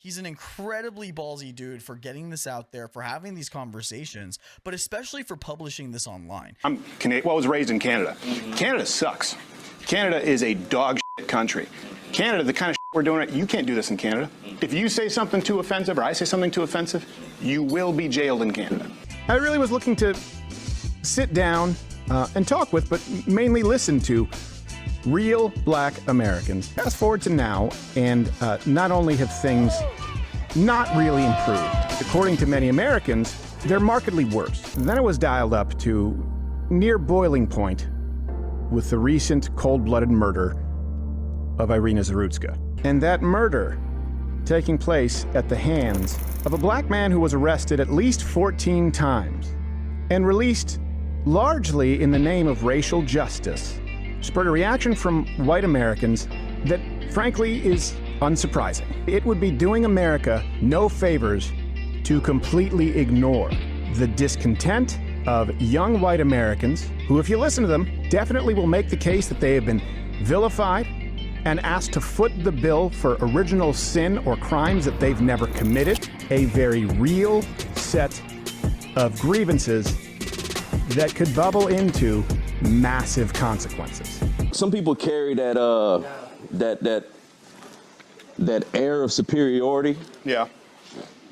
He's an incredibly ballsy dude for getting this out there, for having these conversations, but especially for publishing this online. I'm Canadian. Well, I was raised in Canada. Canada sucks. Canada is a dog shit country. Canada, the kind of shit we're doing, you can't do this in Canada. If you say something too offensive or I say something too offensive, you will be jailed in Canada. I really was looking to sit down and talk with, but mainly listen to real black Americans. Fast forward to now, and not only have things not really improved, according to many Americans, they're markedly worse. Then it was dialed up to near boiling point with the recent cold-blooded murder of Irina Zarutska. And that murder taking place at the hands of a black man who was arrested at least 14 times and released largely in the name of racial justice, spurred a reaction from white Americans that, frankly, is unsurprising. It would be doing America no favors to completely ignore the discontent of young white Americans who, if you listen to them, definitely will make the case that they have been vilified and asked to foot the bill for original sin or crimes that they've never committed. A very real set of grievances that could bubble into massive consequences. Some people carry that that air of superiority. Yeah.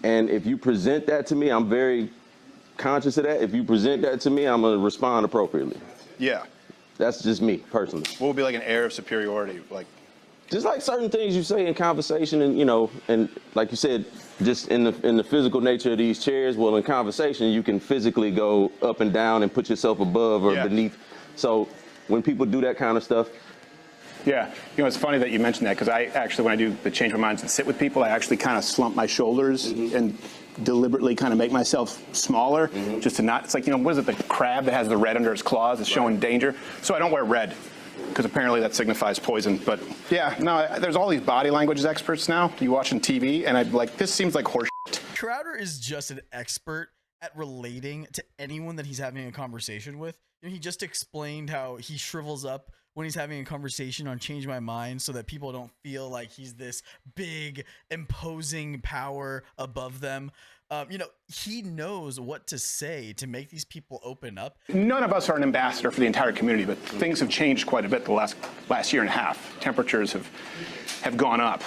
And if you present that to me, I'm very conscious of that. If you present that to me, I'm gonna respond appropriately. Yeah. That's just me personally. What would be like an air of superiority? Like, just like certain things you say in conversation, and and like you said, just in the physical nature of these chairs. Well, in conversation, you can physically go up and down and put yourself above or beneath. So when people do that kind of stuff. Yeah, it's funny that you mentioned that, because I actually, when I do the change my minds and sit with people, I actually kind of slump my shoulders and deliberately kind of make myself smaller, just to not, it's like, what is it, the crab that has the red under its claws is showing danger? So I don't wear red, because apparently that signifies poison. But yeah, no, there's all these body languages experts now. You watching TV, and I'm like, this seems like horse shit. Crowder is just an expert at relating to anyone that he's having a conversation with. He just explained how he shrivels up when he's having a conversation on Change My Mind, so that people don't feel like he's this big, imposing power above them. He knows what to say to make these people open up. None of us are an ambassador for the entire community, but things have changed quite a bit the last year and a half. Temperatures have gone up.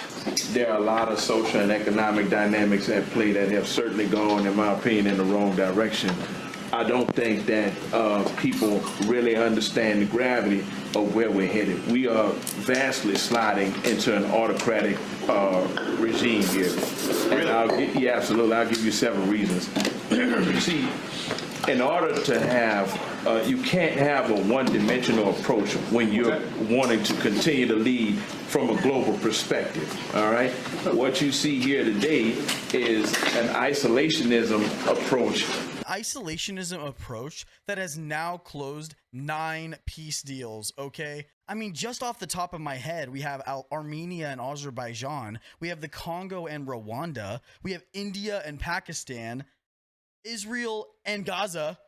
There are a lot of social and economic dynamics at play that have certainly gone, in my opinion, in the wrong direction. I don't think that people really understand the gravity of where we're headed. We are vastly sliding into an autocratic regime here. And absolutely. I'll give you several reasons. You see, in order to have, you can't have a one-dimensional approach when you're wanting to continue to lead from a global perspective, all right? What you see here today is an isolationism approach. Isolationism approach that has now closed 9 peace deals, okay? I mean, just off the top of my head, we have Armenia and Azerbaijan, we have the Congo and Rwanda, we have India and Pakistan, Israel and Gaza.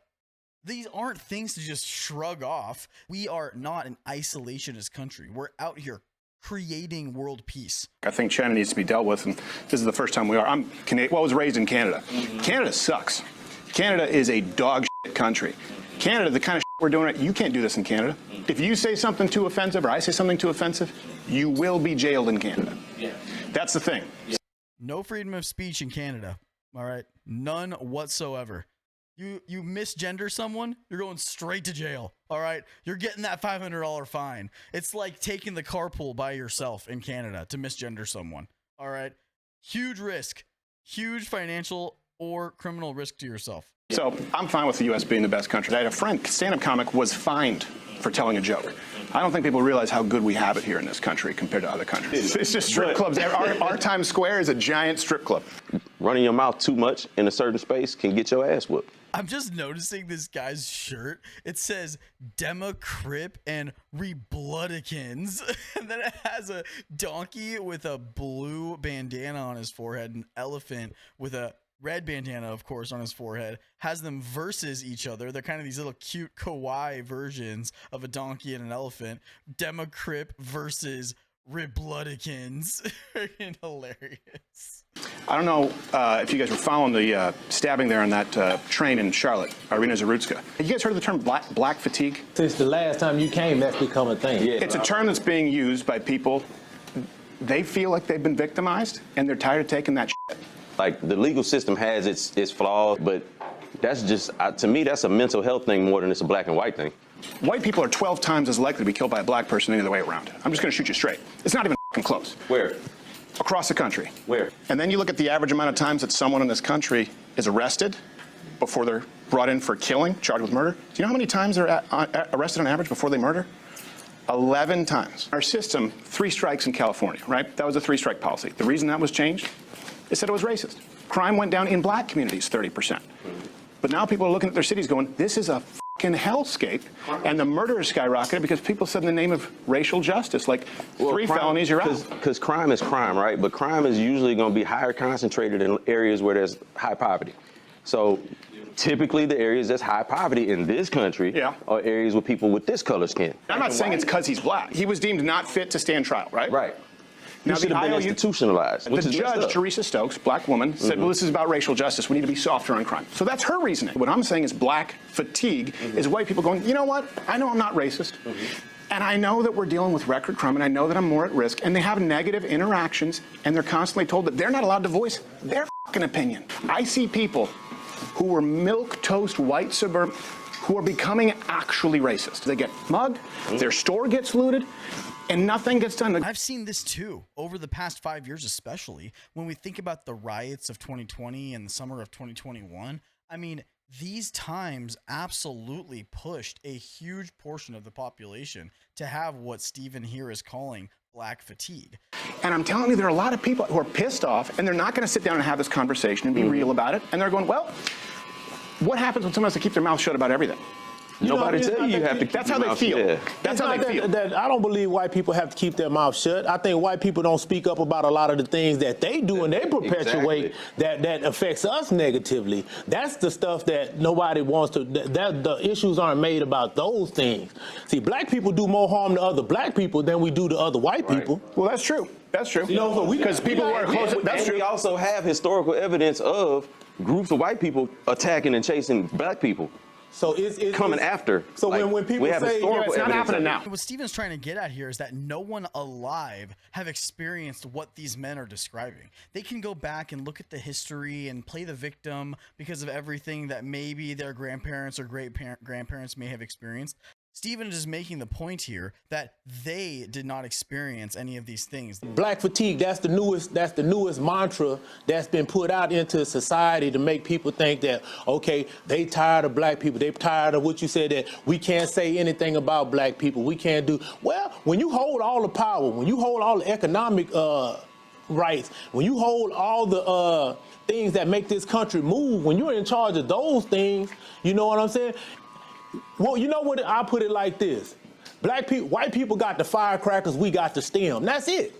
These aren't things to just shrug off. We are not an isolationist country. We're out here creating world peace. I think China needs to be dealt with, and this is the first time we are. I'm Canadian. Well, I was raised in Canada. Canada sucks. Canada is a dog shit country. Canada, the kind of shit we're doing, you can't do this in Canada. If you say something too offensive or I say something too offensive, you will be jailed in Canada. Yeah. That's the thing. No freedom of speech in Canada. All right. None whatsoever. You misgender someone, you're going straight to jail. All right. You're getting that $500 fine. It's like taking the carpool by yourself in Canada to misgender someone. All right. Huge risk, huge financial or criminal risk to yourself. So I'm fine with the U.S. being the best country. I had a friend, stand-up comic, was fined for telling a joke. I don't think people realize how good we have it here in this country compared to other countries. It's just strip clubs. Our Times Square is a giant strip club. Running your mouth too much in a certain space can get your ass whooped. I'm just noticing this guy's shirt. It says Democrip and Rebloodicans. And then it has a donkey with a blue bandana on his forehead, an elephant with a red bandana, of course, on his forehead, has them versus each other. They're kind of these little cute kawaii versions of a donkey and an elephant. Democrip versus Rebloodicans. Freaking hilarious. I don't know if you guys were following the stabbing there on that train in Charlotte, Irina Zarutska. Have you guys heard of the term black fatigue? Since the last time you came, that's become a thing. Yeah. It's a term that's being used by people. They feel like they've been victimized, and they're tired of taking that shit. Like, the legal system has its flaws, but that's just, to me, that's a mental health thing more than it's a black and white thing. White people are 12 times as likely to be killed by a black person than the other way around. I'm just going to shoot you straight. It's not even close. Where? Across the country. Where? And then you look at the average amount of times that someone in this country is arrested before they're brought in for killing, charged with murder. Do you know how many times they're arrested on average before they murder? 11 times. Our system, 3 strikes in California, right? That was a 3-strike policy. The reason that was changed, they said it was racist. Crime went down in black communities 30%. But now people are looking at their cities going, this is a fucking hellscape. And the murders skyrocketed because people said in the name of racial justice, like, well, 3 felonies, you're out. Because crime is crime, right? But crime is usually going to be higher concentrated in areas where there's high poverty. So typically the areas that's high poverty in this country are areas with people with this color skin. I'm not saying it's because he's black. He was deemed not fit to stand trial, right? Right. Now, He should have been institutionalized. The judge, Teresa Stokes, black woman, said, well, this is about racial justice. We need to be softer on crime. So that's her reasoning. What I'm saying is black fatigue is white people going, you know what? I know I'm not racist. And I know that we're dealing with record crime, and I know that I'm more at risk. And they have negative interactions, and they're constantly told that they're not allowed to voice their fucking opinion. I see people who were milquetoast white suburban who are becoming actually racist. They get mugged, their store gets looted, and nothing gets done. I've seen this too over the past 5 years, especially when we think about the riots of 2020 and the summer of 2021. I mean, these times absolutely pushed a huge portion of the population to have what Stephen here is calling black fatigue. And I'm telling you, there are a lot of people who are pissed off, and they're not going to sit down and have this conversation and be real about it. And they're going, well, what happens when someone has to keep their mouth shut about everything? Nobody tell you have to keep That's how they feel. Yeah. That's how they feel. I don't believe white people have to keep their mouth shut. I think white people don't speak up about a lot of the things that they do and they perpetuate that affects us negatively. That's the stuff that nobody wants to, that the issues aren't made about those things. See, black people do more harm to other black people than we do to other white people. Well, that's true. That's true. You know, because people who are close, that's true. We also have historical evidence of groups of white people attacking and chasing black people. So it's coming after. So like, when people say it's not happening now. What Stephen's trying to get at here is that no one alive have experienced what these men are describing. They can go back and look at the history and play the victim because of everything that maybe their grandparents or grandparents may have experienced. Stephen is making the point here that they did not experience any of these things. Black fatigue, that's the newest mantra that's been put out into society to make people think that, okay, they tired of black people. They tired of what you said, that we can't say anything about black people. We can't do, well, when you hold all the power, when you hold all the economic rights, when you hold all the things that make this country move, when you're in charge of those things, you know what I'm saying? Well, you know what? I put it like this: white people got the firecrackers, we got the stem. That's it.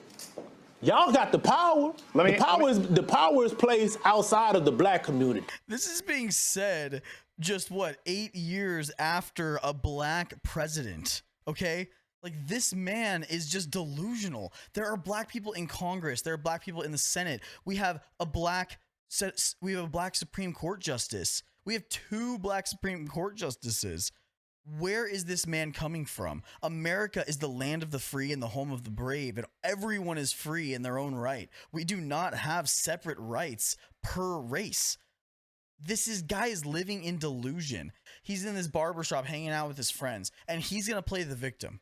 Y'all got the power. The power is placed outside of the black community. This is being said just 8 years after a black president. Okay. Like, this man is just delusional. There are black people in Congress. There are black people in the Senate. We have a black Supreme Court justice. We have 2 black Supreme Court justices. Where is this man coming from? America is the land of the free and the home of the brave, and everyone is free in their own right. We do not have separate rights per race. This guy is living in delusion. He's in this barbershop hanging out with his friends, and he's going to play the victim.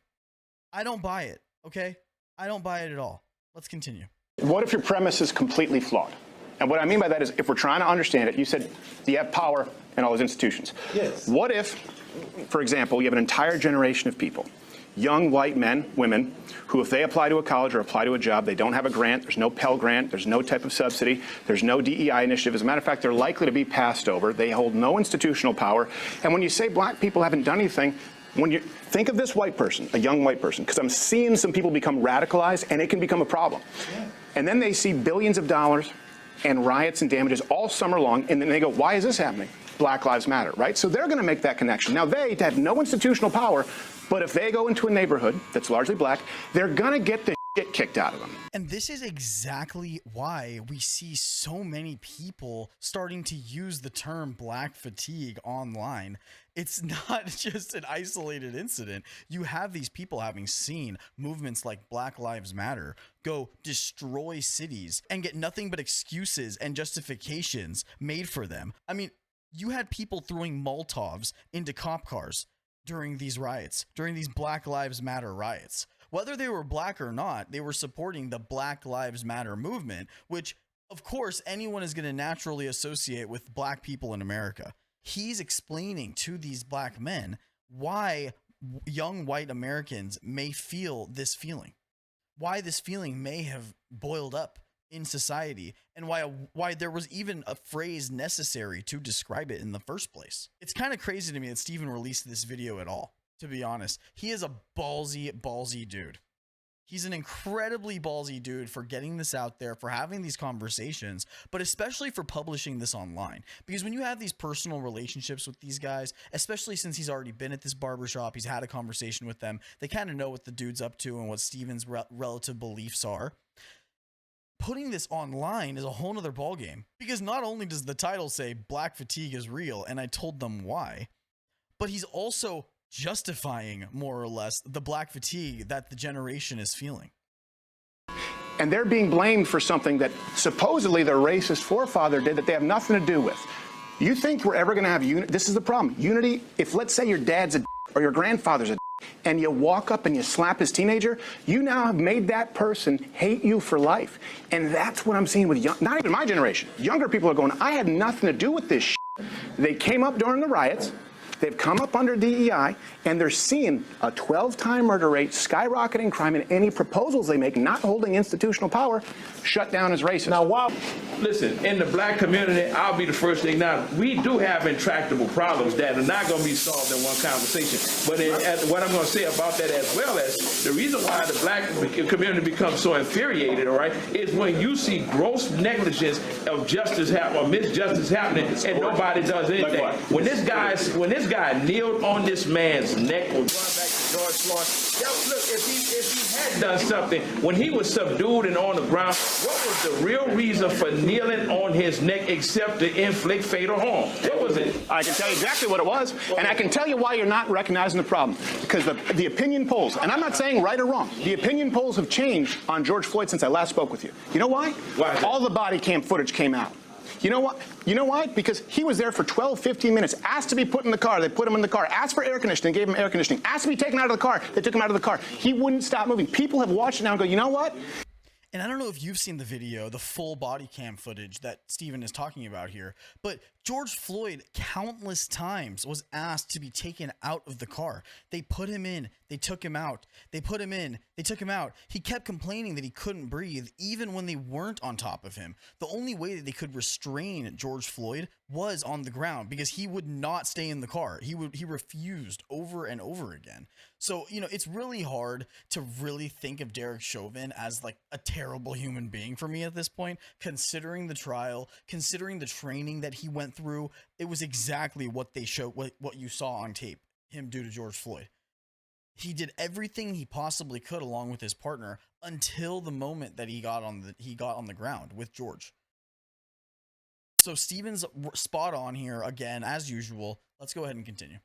I don't buy it, okay? I don't buy it at all. Let's continue. What if your premise is completely flawed? And what I mean by that is, if we're trying to understand it, you said you have power in all those institutions. Yes. What if, for example, you have an entire generation of people, young white men, women, who if they apply to a college or apply to a job, they don't have a grant, there's no Pell Grant, there's no type of subsidy, there's no DEI initiative. As a matter of fact, they're likely to be passed over. They hold no institutional power. And when you say black people haven't done anything, when you think of this white person, a young white person, because I'm seeing some people become radicalized, and it can become a problem. Yeah. And then they see billions of dollars and riots and damages all summer long, and then they go, why is this happening? Black Lives Matter, right? So they're going to make that connection. Now, they have no institutional power, but if they go into a neighborhood that's largely black, they're going to get the shit kicked out of them. And this is exactly why we see so many people starting to use the term black fatigue online. It's not just an isolated incident. You have these people having seen movements like Black Lives Matter go destroy cities and get nothing but excuses and justifications made for them. I mean, you had people throwing Molotovs into cop cars during these riots, during these Black Lives Matter riots. Whether they were black or not, they were supporting the Black Lives Matter movement, which, of course, anyone is going to naturally associate with black people in America. He's explaining to these black men why young white Americans may feel this feeling, why this feeling may have boiled up in society, and why there was even a phrase necessary to describe it in the first place. It's kind of crazy to me that Steven released this video at all, to be honest. He is a ballsy dude. He's an incredibly ballsy dude for getting this out there, for having these conversations, but especially for publishing this online. Because when you have these personal relationships with these guys, especially since he's already been at this barbershop, he's had a conversation with them, they kind of know what the dude's up to and what Steven's relative beliefs are. Putting this online is a whole nother ballgame, because not only does the title say black fatigue is real, and I told them why, but he's also justifying more or less the black fatigue that the generation is feeling. And they're being blamed for something that supposedly their racist forefather did that they have nothing to do with. You think we're ever going to have unity? This is the problem. Unity, if let's say your dad's a or your grandfather's a and you walk up and you slap his teenager, you now have made that person hate you for life. And that's what I'm seeing with not even my generation. Younger people are going, I had nothing to do with this shit. They came up during the riots. They've come up under DEI, and they're seeing a 12-time murder rate, skyrocketing crime, and any proposals they make, not holding institutional power, shut down as racist. Now, listen, in the black community, I'll be the first to acknowledge, we do have intractable problems that are not going to be solved in one conversation. But what I'm going to say about that, as well as the reason why the black community becomes so infuriated, all right, is when you see gross negligence of justice or misjustice happening and nobody does anything. When this guy kneeled on this man's neck, or going back to George Floyd, look, if he had done something when he was subdued and on the ground, what was the real reason for kneeling on his neck except to inflict fatal harm? What was it? I can tell you exactly what it was, and I can tell you why you're not recognizing the problem. Because the opinion polls, and I'm not saying right or wrong, the opinion polls have changed on George Floyd since I last spoke with you. You know why? Why? All the body cam footage came out. You know what? You know why? Because he was there for 12, 15 minutes, asked to be put in the car. They put him in the car, asked for air conditioning, gave him air conditioning, asked to be taken out of the car. They took him out of the car. He wouldn't stop moving. People have watched it now and go, you know what? And I don't know if you've seen the video, the full body cam footage that Steven is talking about here, but George Floyd countless times was asked to be taken out of the car. They put him in, they took him out. They put him in, they took him out. He kept complaining that he couldn't breathe even when they weren't on top of him. The only way that they could restrain George Floyd was on the ground, because he would not stay in the car. He refused over and over again. So, you know, it's really hard to really think of Derek Chauvin as like a terrible human being for me at this point, considering the trial, considering the training that he went through. It was exactly what they showed, what you saw on tape, him do to George Floyd. He did everything he possibly could along with his partner until the moment that he got on the ground with George. So Steven's spot on here again, as usual. Let's go ahead and continue.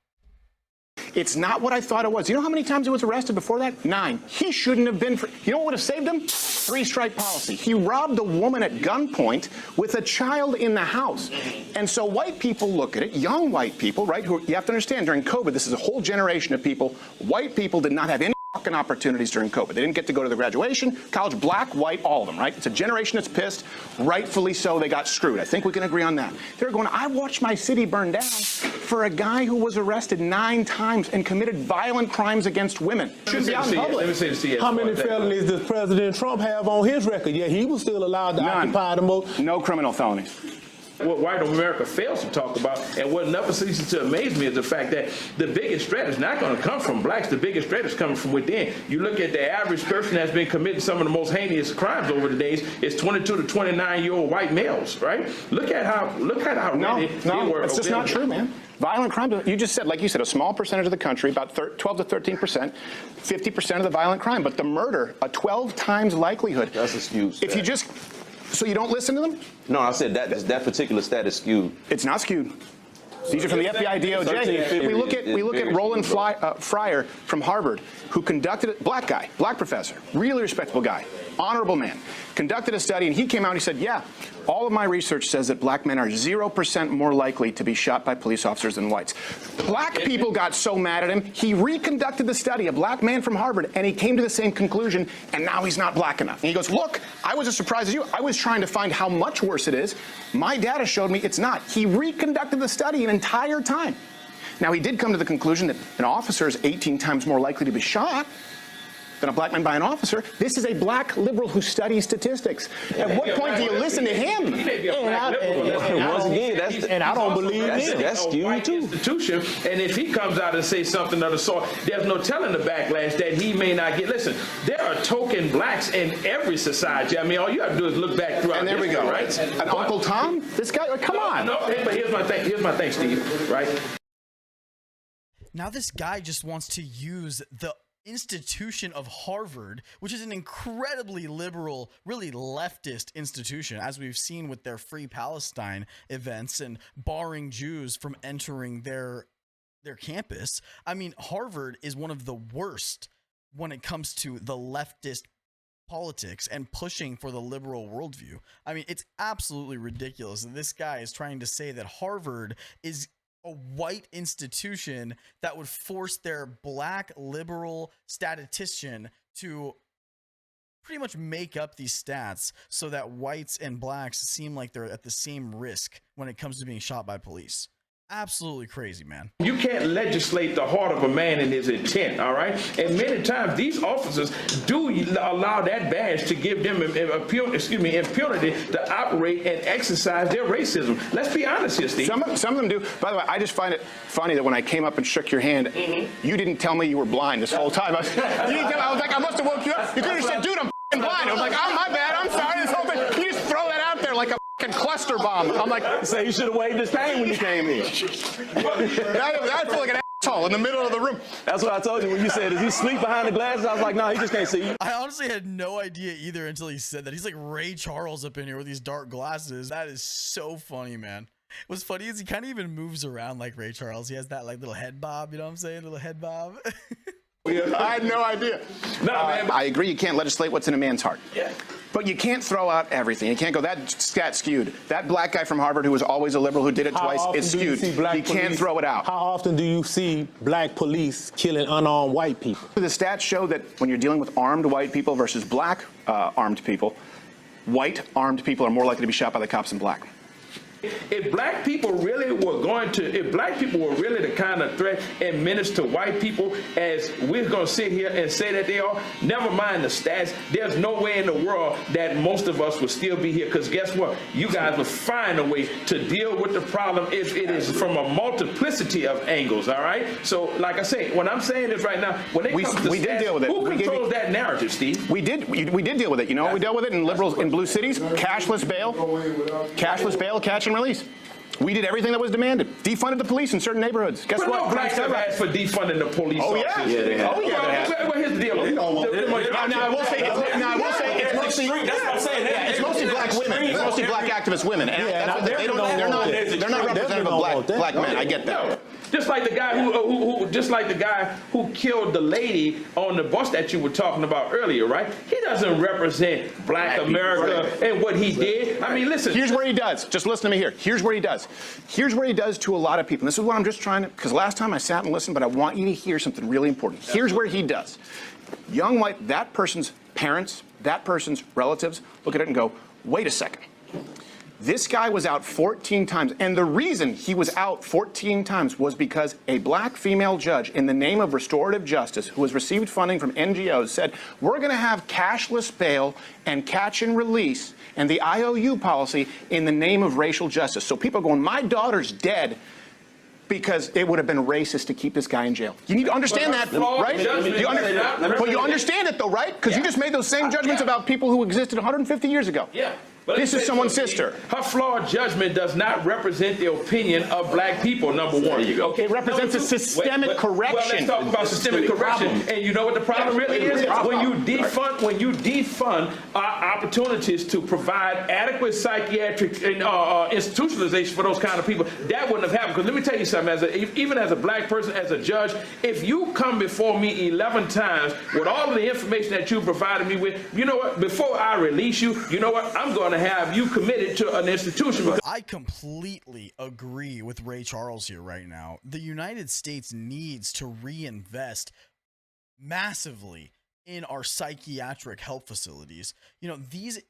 It's not what I thought it was. You know how many times he was arrested before that? 9. He shouldn't have been. You know what would have saved him? 3-strike policy. He robbed a woman at gunpoint with a child in the house. And so white people look at it, young white people, right? Who, you have to understand, during COVID, this is a whole generation of people. White people did not have any fucking opportunities during COVID. They didn't get to go to the graduation, college, black, white, all of them, right? It's a generation that's pissed. Rightfully so, they got screwed. I think we can agree on that. They're going, I watched my city burn down for a guy who was arrested 9 times and committed violent crimes against women. Shouldn't be out in public. Let me say the CS. How many felonies does President Trump have on his record? Yeah, he was still allowed to occupy the most. No criminal felonies. What white America fails to talk about, and what never ceases to amaze me, is the fact that the biggest threat is not going to come from blacks. The biggest threat is coming from within. You look at the average person that's been committing some of the most heinous crimes over the days. It's 22 to 29-year-old white males, right? Look at how ready they were. It's just not true, man. Violent crime, you just said, like you said, a small percentage of the country, about 12 to 13%, 50% of the violent crime. But the murder, a 12 times likelihood. That's a skewed stat. If you just, so you don't listen to them? No, I said that particular stat is skewed. It's not skewed. These are from the FBI, DOJ. We look at Roland Fryer from Harvard, who conducted a black professor, really respectable guy, honorable man, conducted a study, and he came out and he said, yeah, all of my research says that black men are 0% more likely to be shot by police officers than whites. Black people got so mad at him, he reconducted the study, a black man from Harvard, and he came to the same conclusion, and now he's not black enough. And he goes, look, I was as surprised as you. I was trying to find how much worse it is. My data showed me it's not. He reconducted the study an entire time. Now, he did come to the conclusion that an officer is 18 times more likely to be shot than a black man by an officer. This is a black liberal who studies statistics. At what point do you listen to him? Once again, I don't believe him. That's skewed too. Institution, and if he comes out and says something of the sort, there's no telling the backlash that he may not get. Listen, there are token blacks in every society. I mean, all you have to do is look back throughout. And there we go, right? And Uncle Tom, this guy, come on. No, but here's my thing. Here's my thing, Steve. Right? Now this guy just wants to use the institution of Harvard, which is an incredibly liberal, really leftist institution, as we've seen with their Free Palestine events and barring Jews from entering their campus. I mean, Harvard is one of the worst when it comes to the leftist politics and pushing for the liberal worldview. I mean, it's absolutely ridiculous that this guy is trying to say that Harvard is a white institution that would force their black liberal statistician to pretty much make up these stats so that whites and blacks seem like they're at the same risk when it comes to being shot by police. Absolutely crazy, man. You can't legislate the heart of a man and his intent, all right? And many times these officers do allow that badge to give them impunity to operate and exercise their racism. Let's be honest here, Steve. Some of them do. By the way, I just find it funny that when I came up and shook your hand, you didn't tell me you were blind this whole time. I was like, I must have woke you up. You could have said, dude, I'm blind. I was like, oh, my bad. I'm sorry. This whole thing. You just throw that out there like a cluster bomb. I'm like, say you should have waved his cane when you came in. I feel like an asshole in the middle of the room. That's what I told you when you said, does he sleep behind the glasses? I was like, no, he just can't see you. I honestly had no idea either until he said that. He's like Ray Charles up in here with these dark glasses. That is so funny, man. What's funny is he kind of even moves around like Ray Charles. He has that like little head bob, you know what I'm saying? Little head bob. I had no idea. No, man. I agree you can't legislate what's in a man's heart. Yeah. But you can't throw out everything. You can't go, that stat skewed. That black guy from Harvard who was always a liberal who did it twice is skewed. You can't throw it out. How often do you see black police killing unarmed white people? The stats show that when you're dealing with armed white people versus black armed people, white armed people are more likely to be shot by the cops than black. If black people really were the kind of threat and menace to white people as we're going to sit here and say that they are, never mind the stats, there's no way in the world that most of us would still be here, because guess what? You guys will find a way to deal with the problem if it is from a multiplicity of angles, all right? So, like I say, when I'm saying this right now, when it comes to stats, deal with it. Who controls that narrative, Steve? We did deal with it. You know what we dealt with it in liberals in blue cities? Cashless bail, catch and release. We did everything that was demanded. Defunded the police in certain neighborhoods. Guess what? No blacks have asked for defunding the police officers. Well, here's the deal. Now I will say it's mostly. That's what I'm saying. It's mostly black women. It's mostly black activist women. And they're not representative of black men. I get that. Just like the guy who killed the lady on the bus that you were talking about earlier, right? He doesn't represent black America and what he did. I mean, listen. Here's where he does. Just listen to me here. Here's where he does. Here's where he does to a lot of people. And this is what I'm just trying to, because last time I sat and listened, but I want you to hear something really important. Here's where he does. Young white, that person's parents, that person's relatives, look at it and go, wait a second. This guy was out 14 times, and the reason he was out 14 times was because a black female judge, in the name of restorative justice, who has received funding from NGOs, said, we're going to have cashless bail and catch and release and the IOU policy in the name of racial justice. So people are going, my daughter's dead because it would have been racist to keep this guy in jail. You need to understand that, right? You understand it, though, right? Because you just made those same judgments about people who existed 150 years ago. Yeah. This is someone's sister. Her flawed judgment does not represent the opinion of black people, number one. Okay, it represents a systemic correction. Well, let's talk about systemic correction. And you know what the problem really is? When you defund our opportunities to provide adequate psychiatric and institutionalization for those kind of people, that wouldn't have happened. Because let me tell you something, even as a black person, as a judge, if you come before me 11 times with all of the information that you provided me with, you know what, before I release you, you know what, I'm going to have you committed to an institution. I completely agree with Ray Charles here right now. The United States needs to reinvest massively in our psychiatric health facilities. You know, these,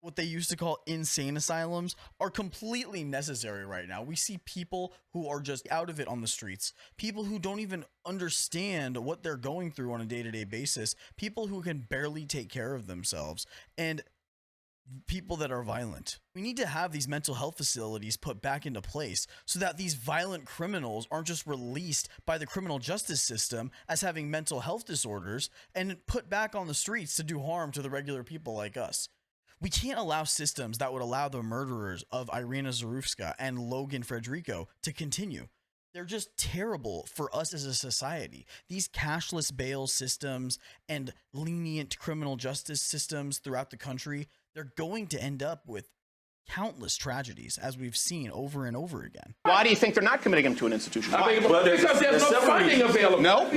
what they used to call insane asylums, are completely necessary right now. We see people who are just out of it on the streets, people who don't even understand what they're going through on a day-to-day basis, people who can barely take care of themselves, and people that are violent. We need to have these mental health facilities put back into place so that these violent criminals aren't just released by the criminal justice system as having mental health disorders and put back on the streets to do harm to the regular people like us. We can't allow systems that would allow the murderers of Irina Zarufska and Logan Frederico to continue. They're just terrible for us as a society. These cashless bail systems and lenient criminal justice systems throughout the country, they're going to end up with countless tragedies, as we've seen over and over again. Why do you think they're not committing him to an institution? Because there's no funding available. No,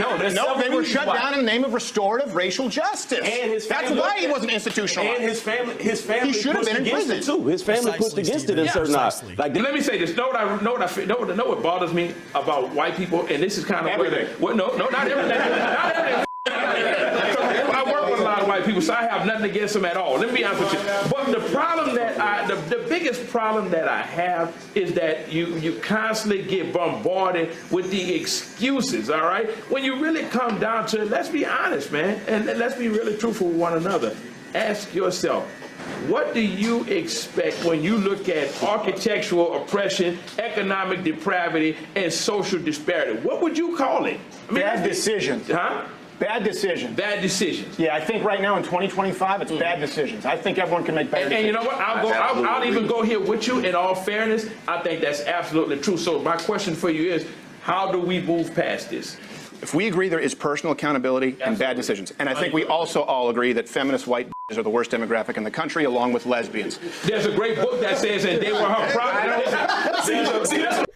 they were shut down in the name of restorative racial justice. And his family, that's why he wasn't institutionalized. And his family he should have been in prison too. His family pushed against it in certain eyes. Like, let me say this. Know what bothers me about white people, and this is kind of everything. No, not everything. Not everything. I work with a lot of white people, so I have nothing against them at all. Let me be honest with you. But the problem that the biggest problem that I have is that you constantly get bombarded with the excuses, all right? When you really come down to it, let's be honest, man, and let's be really truthful with one another. Ask yourself, what do you expect when you look at architectural oppression, economic depravity, and social disparity? What would you call it? I mean, bad decisions. Huh? Bad decisions. Bad decisions. Yeah, I think right now in 2025, it's bad decisions. I think everyone can make better decisions. And you know what? I'll even go here with you. In all fairness, I think that's absolutely true. So my question for you is, how do we move past this? If we agree there is personal accountability and bad decisions, and I think we also all agree that feminist white are the worst demographic in the country, along with lesbians. There's a great book that says that they were her product.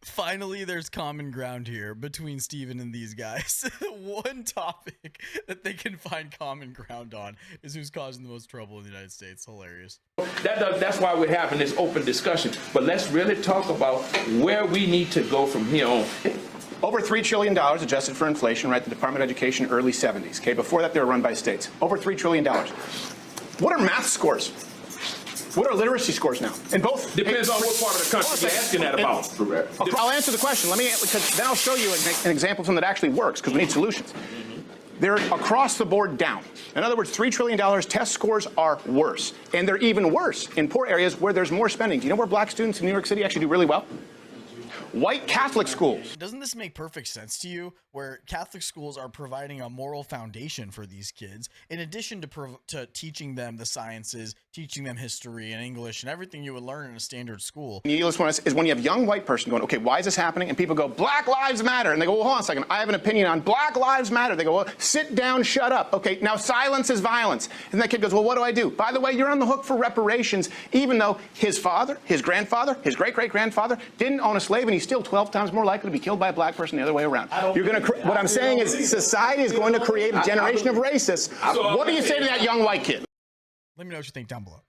Finally, there's common ground here between Steven and these guys. One topic that they can find common ground on is who's causing the most trouble in the United States. Hilarious. That's why we're having this open discussion. But let's really talk about where we need to go from here on. Over $3 trillion adjusted for inflation, right? The Department of Education, early 70s. Okay, before that, they were run by states. Over $3 trillion. What are math scores? What are literacy scores now? In both depends on what part of the country you're asking that about. I'll answer the question. Because then I'll show you an example of something that actually works, because we need solutions. They're across the board down. In other words, $3 trillion, test scores are worse. And they're even worse in poor areas where there's more spending. Do you know where black students in New York City actually do really well? White Catholic schools. Doesn't this make perfect sense to you, where Catholic schools are providing a moral foundation for these kids, in addition to teaching them the sciences, teaching them history and English and everything you would learn in a standard school? Needless one is when you have a young white person going, okay, why is this happening? And people go, Black Lives Matter. And they go, well, hold on a second. I have an opinion on Black Lives Matter. They go, well, sit down, shut up. Okay, now silence is violence. And that kid goes, well, what do I do? By the way, you're on the hook for reparations, even though his father, his grandfather, his great-great-grandfather didn't own a slave, and he's still 12 times more likely to be killed by a black person the other way around. What I'm saying is society is going to create a generation of racists. What do you say to that young white kid? Let me know what you think down below.